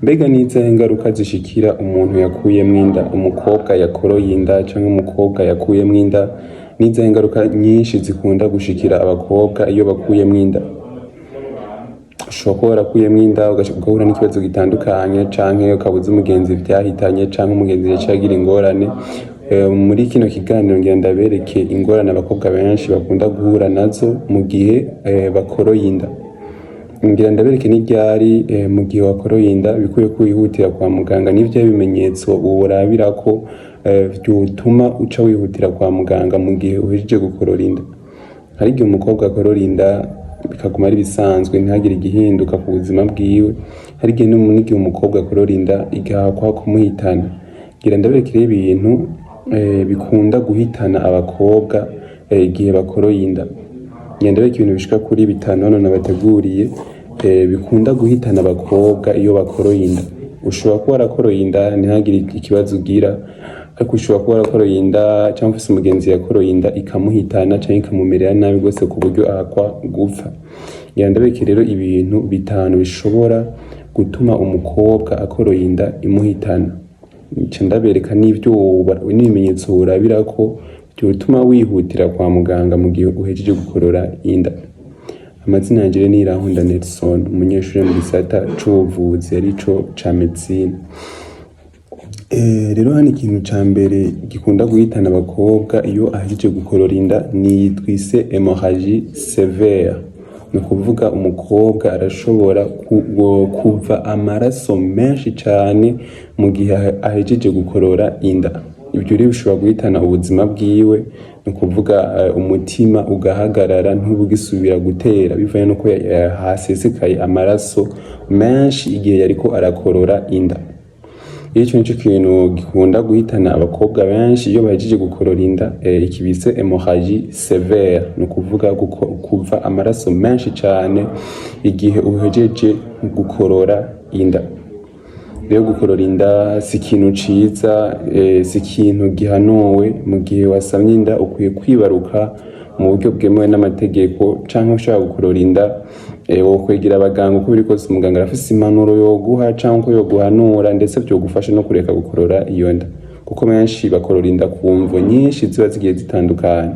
Mbega nizahe ngaruka zishikira umuntu yakuyemwo inda, umukobwa yakoroye inda canke umukobwa yakuyemwo inda? Nizahe ngaruka nyinshi zikunda gushikira abakobwa iyo bakuyemwo inda? Ushobora kuba warakuyemwo inda ugahura n'ikibazo gitandukanye, canke ukabuza umugenzi vyahitanye, canke umugenzi yaciye agira ingorane. Muri kino kiganiro ngira ndabereke ingorane abakobwa benshi bakunda guhura nazo mu gihe bakoroye inda. Ngira ndabereke n'iryari mu gihe wakoroye inda bikwiye ko wihutira kwa muganga, n'ivyo bimenyetso urabirako vyotuma uca wihutira kwa muganga mu gihe uhejeje gukorora inda. Hari igihe umukobwa akorora inda bikaguma ari bisanzwe ntihagire igihinduka ku buzima bwiwe, hari igihe n'igihe umukobwa akorora inda igahakwa kumuhitana. Ngira ndabereke ibintu bikunda guhitana abakobwa igihe bakoroye inda. Ngira ndabereke ibintu bishika kuri 5 hano nabateguriye bikunda guhitana abakobwa iyo bakoroye inda. Ushobora kuba warakoroye inda ntihagire ikibazo ugira, ariko ushobora kuba warakoroye inda cyangwa ufise umugenzi yakoroye inda ikamuhitana canke ikamumerera nabi gose ku buryo ahakwa gupfa. Ngira ndabereke rero ibintu 5 bishobora gutuma umukobwa akoroye inda imuhitana. Nca ndabereka n'ibimenyetso urabirako vyotuma wihutira kwa muganga mu gihe uhejeje gukorora inda. Amazina yanje ni Irahunda Nelson, umunyeshuri mu gisata c'ubuvuzi arico ca medicine. Rero hano ikintu ca mbere gikunda guhitana abakobwa iyo ahejeje gukorora inda ni twise hémorragie sévère. Ni ukuvuga umukobwa arashobora kuva amaraso menshi cane mu gihe ahejeje gukorora inda. Ibyo rero bishobora guhitana ubuzima bwiwe, ni ukuvuga umutima ugahagarara ntubugisubira gutera bivanye nuko hasesekaye amaraso menshi igihe yariko arakorora inda. Ico nico kintu gikunda guhitana abakobwa benshi iyo bahejeje gukorora inda, ikibise hémorragie sévère, ni ukuvuga kuva amaraso menshi cane igihe uhejeje gukorora inda. Rero gukorora inda si ikintu ciza, si ikintu gihanuwe. Mu gihe wasamye inda ukwiye kwibaruka mu buryo bwemewe n'amategeko, canke ushaka gukorora inda wokwegera abaganga uko biri kose. Umuganga arafise impanuro yoguha canke yoguhanura, ndetse vyogufasha no kureka gukorora iyo nda, kuko benshi bakorora inda ku mvo nyinshi ziba zigiye zitandukanye.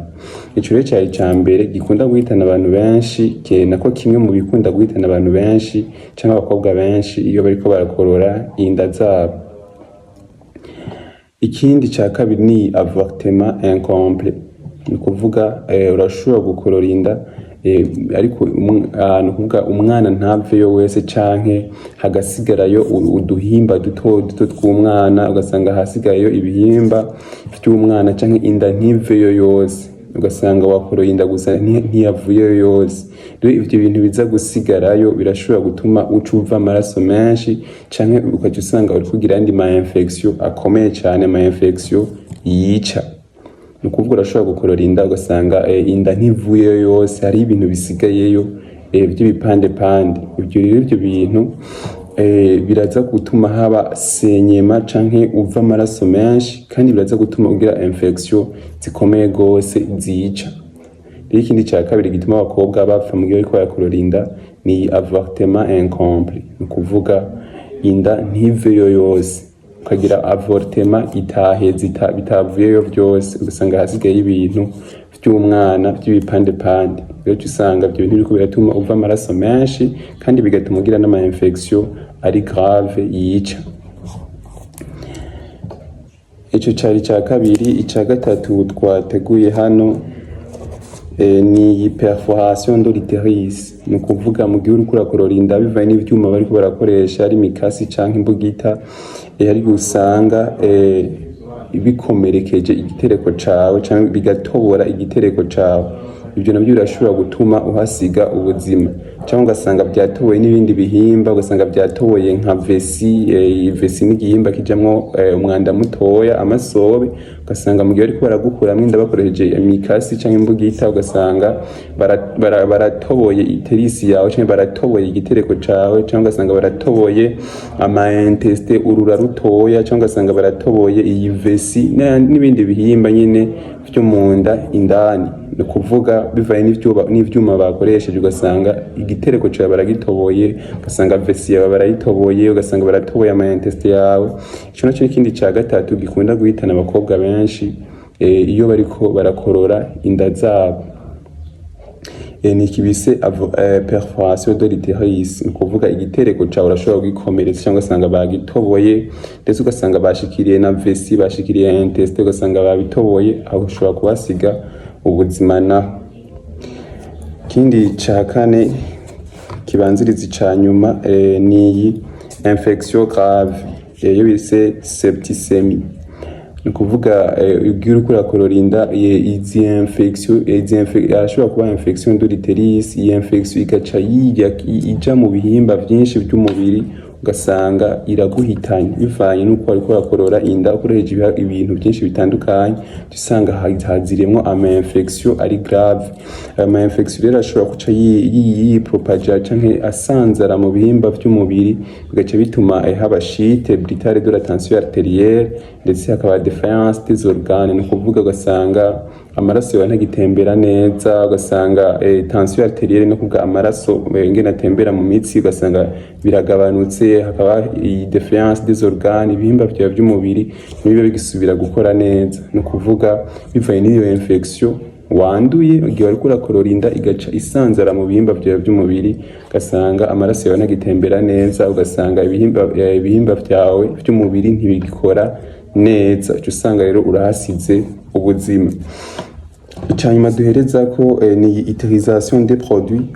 Ico rero cari ca mbere gikunda guhitana abantu benshi, nako kimwe mu bikunda guhitana abantu benshi canke abakobwa benshi iyo bariko barakorora inda zabo. Ikindi ca kabiri ni avortement incomplet, ni ukuvuga urashobora gukorora inda ariko umwana ntaveyo wese, canke hagasigarayo uduhimba duto duto tw'umwana, ugasanga hasigayeyo ibihimba vy'umwana, canke inda ntiveyo yose, ugasanga wakoroye inda gusa ntiyavuyeyo yose. Rero ivyo bintu biza gusigarayo birashobora gutuma uva amaraso menshi, canke ukaca usanga uri kugira andi ma infection akomeye cane, ma infection yica. Ni ukuvuga urashobora gukorora inda ugasanga inda ntivuyeyo yose, hari ibintu bisigayeyo vy'ibipandepande. Ivyo rero ivyo bintu biraza gutuma haba senyema canke uva amaraso menshi, kandi biraza gutuma ugira infection zikomeye gose zica. Rero ikindi ca kabiri gituma abakobwa bapfa mu gihe bariko barakorora inda ni avortement incomplet, ni ukuvuga inda ntiveyo yose, ukagira avortement itaheze bitavuyeyo vyose, ugasanga hasigaye ibintu vy'umwana vy'ibipandepande. Rero usanga ivyo bintu biriko biratuma uva amaraso menshi, kandi bigatuma ugira n'ama infection ari grave yica. Ico cari ca kabiri. Ica gatatu twateguye hano ni perforation de l'utérus, ni ukuvuga mu gihe uriko urakorora inda bivanye n'ivyuma bariko barakoresha, ari mikasi canke imbugita, ariko usanga bikomerekeje igitereko cawe canke bigatobora igitereko cawe. Ivyo navyo birashobora gutuma uhasiga ubuzima, canke ugasanga vyatoboye n'ibindi bihimba, ugasanga vyatoboye nka vesi n'igihimba kijamwo umwanda mutoya, amasobe. Ugasanga mu gihe bariko baragukuramwo inda bakoresheje imikasi canke imbugita, ugasanga baratoboye iterisi yawe canke baratoboye igitereko cawe, canke ugasanga baratoboye ama intestin, urura rutoya, canke ugasanga baratoboye iyi vesi n'ibindi bihimba nyene vyo mu nda indani. ni kuvuga bivaye n'ivyuma bakoresheje, ugasanga igitereko cyawe baragitoboye, ugasanga vesi yawe barayitoboye, ugasanga baratoboye ama-intestin yawe. Ico naco n'ikindi ca gatatu gikunda guhitana abakobwa benshi iyo bariko barakorora inda zabo. Ni kibise perforation de l'utérus, ni kuvuga igitereko cyawe urashobora kugikomeretsa cyangwa ugasanga bagitoboye, ndetse ugasanga bashikiriye na vesi, bashikiriye intestin, ugasanga babitoboye, aho ushobora kubasiga ubuzima naho. Ikindi ca kane kibanziriza ica nyuma ni infection grave, iyo bise septicemie. Ni kuvuga ubwira uko urakorora inda, izi infection arashobora kuba infection de l'utérus. Iyi infection igaca ija mu bihimba byinshi by'umubiri, ugasanga iraguhitanye bivanye nuko ariko urakorora inda ukoresheje ibintu byinshi bitandukanye, usanga haziremwo ama-infection ari grave. Ama-infection rero ashobora kuca yipropager canke asanzara mu bihimba by'umubiri, bigaca bituma haba chute brutale de la tension artérielle, ndetse hakaba défaillance des organes. Ni kuvuga ugasanga amaraso yawe ntagitembera neza, ugasanga tension artérielle no kuvuga amaraso ngene atembera mu mitsi, ugasanga biragabanutse, hakaba défaillance des organes, ibihimba byawe by'umubiri nibibe bigisubira gukora neza. Ni kuvuga bivaye n'iyo infection wanduye igihe ariko urakorora inda, igaca isanzara mu bihimba byawe by'umubiri, ugasanga amaraso yawe ntagitembera neza, ugasanga ibihimba byawe by'umubiri ntibigikora neza, cyo usanga rero urahasize ubuzima. Icyanyuma duhereza ko ni utilisation des produits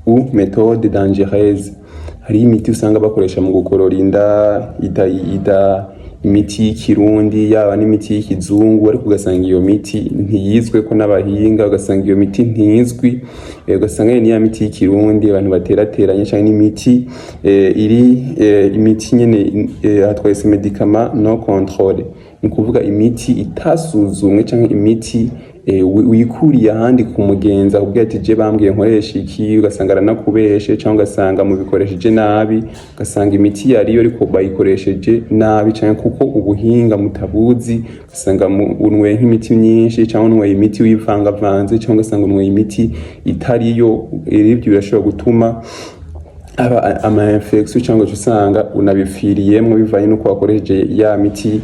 ou méthodes dangereuses. Hari imiti usanga bakoresha mu gukorora inda, imiti y'ikirundi yaba n'imiti y'ikizungu, ariko ugasanga iyo miti ntiyizwe ko n'abahinga, ugasanga iyo miti ntizwi, ugasanga ni ya miti y'ikirundi abantu baterateranye, cyangwa n'imiti imiti nyene atwese medicament non contrôlé. Ni kuvuga imiti itasuzumwe cyangwa imiti wikuriye ahandi ku mugenza ubwo ati je bambwiye nkoresha iki, ugasanga aranakubeshe, cyangwa ugasanga mu bikoresheje nabi, ugasanga imiti yariyo ariko bayikoresheje nabi, cyangwa kuko ubuhinga mutabuzi, ugasanga unwe nk'imiti myinshi, cyangwa unwe imiti wivangavanze, cyangwa ugasanga unwe imiti itariyo. Ibyo birashobora gutuma aba ama-infection, cyangwa usanga unabifiriyemo bivanye nuko wakoresheje ya miti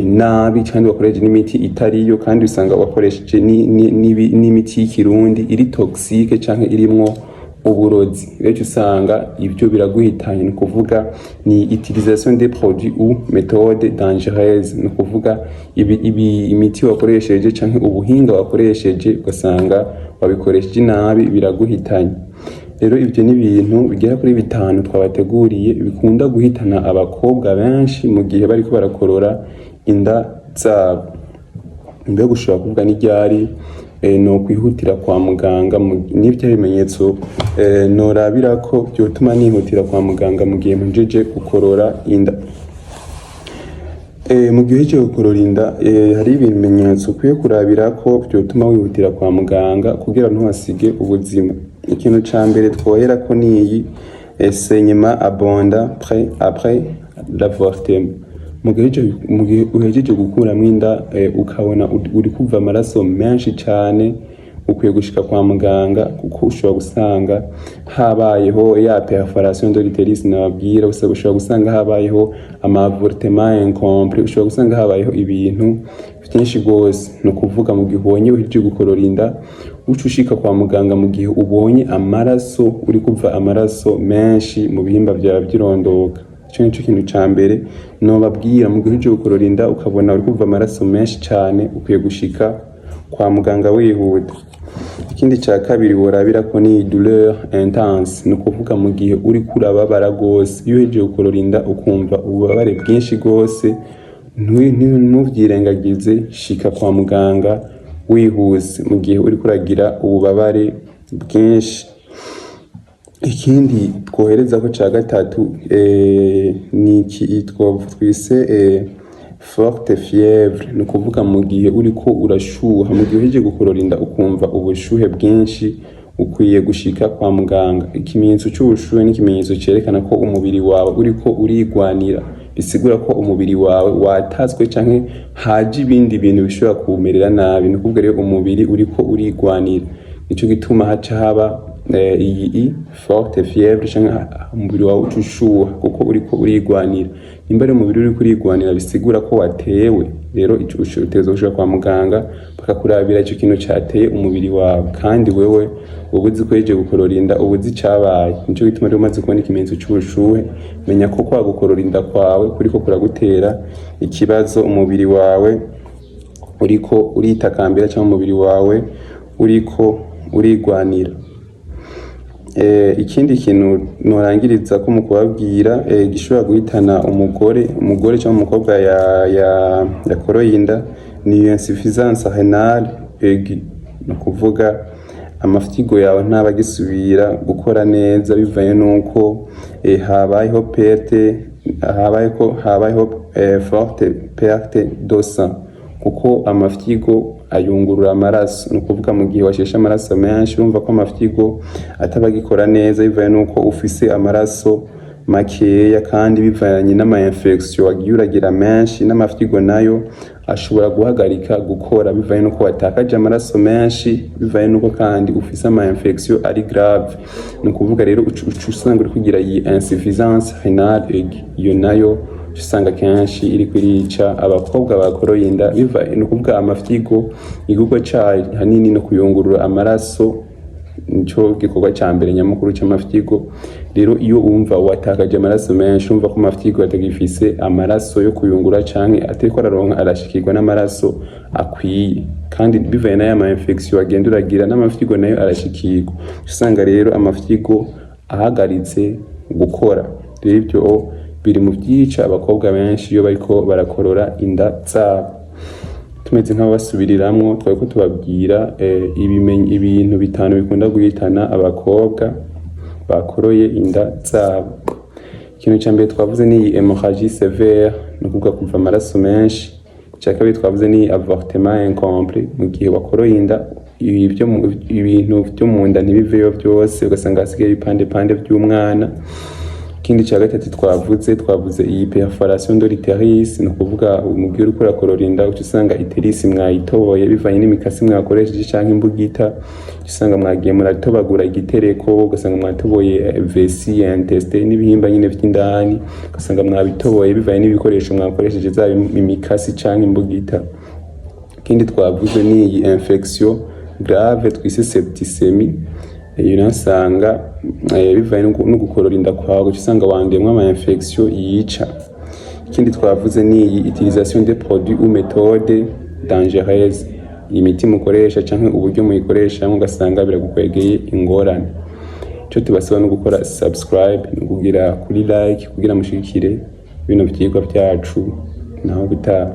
nabi, kandi wakoresheje n'imiti itariyo, kandi usanga wakoresheje n'imiti y'ikirundi iri toxique cyangwa irimwo uburozi. Rero usanga ibyo biraguhitanye. Ni kuvuga ni utilisation des produits ou méthodes dangereuses. Ni kuvuga imiti wakoresheje cyangwa ubuhinga wakoresheje, ugasanga wabikoresheje nabi, biraguhitanye. Rero ibyo ni ibintu bigera kuri 5 twabateguriye bikunda guhitana abakobwa benshi mu gihe bariko barakorora inda zabo. Mbega gushobora kuvuga n'iryari no kwihutira kwa muganga, n'ibyo bimenyetso norabira ko byotuma nihutira kwa muganga mu gihe mjeje gukorora inda. Mu gihe cyo gukorora inda hari ibimenyetso ukwiye kurabira ko byotuma wihutira kwa muganga kugira ntuhasige ubuzima. Ikintu ca mbere twohera ko niyi saignement abondant après l'avortement. Mu gihe uhejeje gukuramwo inda ukabona uri kuva amaraso menshi cyane, ukwiye gushika kwa muganga, kuko ushobora gusanga habayeho ya perforation de l'utérus nababwira, ushobora gusanga habayeho ama-avortement incomplet, ushobora gusanga habayeho ibintu byinshi gose. No kuvuga mu gihe ubonye uhejeje gukorora inda, ushika kwa muganga mu gihe ubonye amaraso, uri kuva amaraso menshi mu bihimba byawe by'irondoka. Ico nico kintu ca mbere no babwira. Mu gihe uhejeje gukorora inda ukabona uri kuva amaraso menshi cyane, ukwiye gushika kwa muganga wihuta. Ikindi ca kabiri worabira ko ni douleur intense. Ni kuvuga mu gihe uri kurababara gose, iyo uhejeje gukorora inda ukumva ububabare bwinshi gose, ntuvyirengagize, shika kwa muganga wihuse mu gihe uri kuragira ububabare bwinshi. Ikindi twohereza ko ca gatatu ni twise forte fièvre. Ni kuvuga mu gihe uriko urashuha, mu gihe uhejeje gukorora inda ukumva ubushuhe bwinshi, ukwiye gushika kwa muganga. Ikimenyetso cy'ubushuhe ni ikimenyetso cerekana ko umubiri wawe uriko urigwanira, bisigura ko umubiri wawe watazwe canke haje ibindi bintu bishobora kuwumerera nabi. Ni ukuvuga rero umubiri uriko urigwanira, nico gituma haca haba iyi forte fièvre canke umubiri wawe ucushuha kuko uriko urigwanira. Nimba ari umubiri uriko urigwanira bisigura ko watewe, rero ico utegerezwa kuja kwa muganga bakakurabira ico kintu cateye umubiri wawe, kandi wewe uzi ko yeje gukorora inda, uzi cabaye. Nico gituma rero umaze kubona ikimenyetso c'ubushuhe, menya ko kwa gukorora inda kwawe kuriko kuragutera ikibazo, umubiri wawe uriko uritakambira cyangwa umubiri wawe uriko urigwanira. Ikindi kintu norangiriza ko mu kubabwira gishobora guhitana umugore cyangwa umukobwa yakoroye inda ni insuffisance rénale aiguë. Ni ukuvuga amafyigo yawe ntaba gisubira gukora neza bivanye nuko habayeho forte perte de sang, kuko amafyigo ayungurura amaraso. Ni ukuvuga mu gihe washeshe amaraso menshi urumva ko amafyigo ataba gikora neza bivanye nuko ufise amaraso makeya, kandi bivanye n'ama infection wagiye uragira menshi, n'amafyigo nayo ashobora guhagarika gukora bivanye nuko watakaje amaraso menshi, bivanye nuko kandi ufise ama infection ari grave. Ni ukuvuga rero usanga uri kugira iyi insuffisance rénale aiguë, iyo nayo usanga kenshi iri kurica abakobwa bakoroye inda. Ni ukuvuga amafyigo igikorwa cayo hanini no kuyungurura amaraso, nico gikorwa ca mbere nyamukuru c'amafyigo. Rero iyo umva watakaje amaraso menshi, umva ko amafyigo atagifise amaraso yo kuyungura canke atariko araronka arashikirwa n'amaraso akwiye, kandi bivanye n'aya ma infection agenda uragira n'amafyigo nayo arashikirwa, usanga rero amafyigo ahagaritse gukora. Rero ibyo biri mu vyica abakobwa benshi iyo bariko barakorora inda zabo. Tumeze nk'abasubiriramwo, twariko tubabwira ibintu bitanu bikunda guhitana abakobwa bakoroye inda zabo. Ikintu ca mbere twavuze ni hémorragie sévère, ni ukuvuga kuva amaraso menshi. Ica kabiri twavuze ni avortement incomplet, mu gihe wakoroye inda ibintu vyo mu nda ntibiveyo vyose, ugasanga hasigaye ibipande vy'umwana. Ikindi ca gatatu twavuze iyi perforation de l'utérus, ni ukuvuga mu gihe uriko urakorora inda usanga iterisi mwayitoboye bivanye n'imikasi mwakoresheje canke imbugita, usanga mwagiye muratobagura igitereko, ugasanga mwatoboye vessie, intestin n'ibihimba nyine vy'indani, ugasanga mwabitoboye bivanye n'ibikoresho mwakoresheje zaba imikasi canke imbugita. Ikindi twavuze ni iyi infection grave twise septicémie, iyo nasanga bivanye no gukorora inda kwawe usanga wandemwe ama infection yica. Ikindi twavuze ni iyi utilisation des produits ou méthodes dangereuses, imiti mukoresha canke uburyo muyikoresha ugasanga biragukwegeye ingorane. Ico tubasaba no gukora subscribe, no kugira kuri like kugira mushikire bino vyigwa vyacu, naho gutaha.